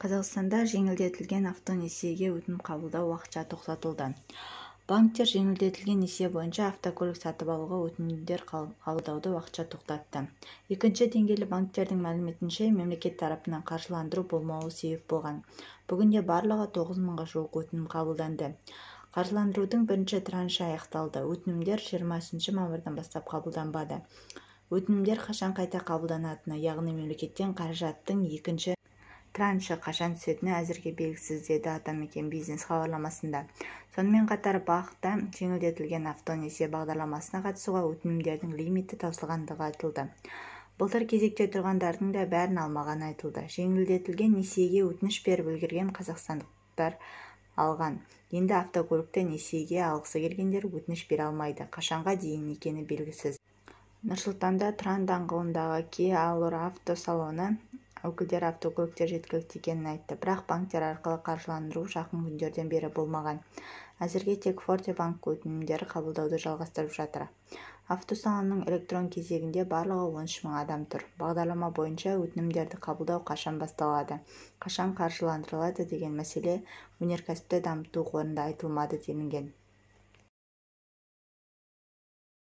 Қазақстанда жеңілдетілген автонесиеге өтінім қабылдау уақытша тоқтатылды. Банктер жеңілдетілген несие бойынша автокөлік сатып алуға өтінімдер қабылдауды уақытша тоқтатты. Екінші деңгейлі банктердің мәліметінше, мемлекет тарапынан қаржыландыру болмауы себеп болған. Бүгінде барлығы 9 мыңға жуық өтінім қабылданды. Қаржыландырудың бірінші траншы аяқталды. Өтінімдер 20 мамырдан бастап қабылданбады. Өтінімдер қашан қайта қабылданатыны, яғни мемлекеттен қаражаттың екінші траншы қашан түсетіні әзірге белгісіз, деді Атамекен бизнес хабарламасында. Сонымен қатар бақ-та жеңілдетілген автонесие бағдарламасына қатысуға өтінімдердің лимиті таусылғандығы айтылды. Былтыр кезекте тұрғандардың да бәрін алмағаны айтылды. Жеңілдетілген несиеге өтініш беріп үлгерген қазақстандықтар алған. Енді автокөлікті несиеге алғысы келгендер өтініш бере алмайды. Қашанға дейін екені белгісіз. Нұрсұлтанда Тұран даңғылындағы Kia Allure автосалоны өкілдері автокөліктер жеткілікті екенін айтты. Бірақ банктер арқылы қаржыландыру жақын күндерден бері болмаған. Әзірге тек Forte банк өтінімдері қабылдауды жалғастырып жатыр. Автосалонның электрон кезегінде барлығы 13 мың адам тұр. Бағдарлама бойынша өтінімдерді қабылдау қашан басталады, қашан қаржыландырылады деген мәселе өнеркәсіпті дамыту қорында айтылмады делінген.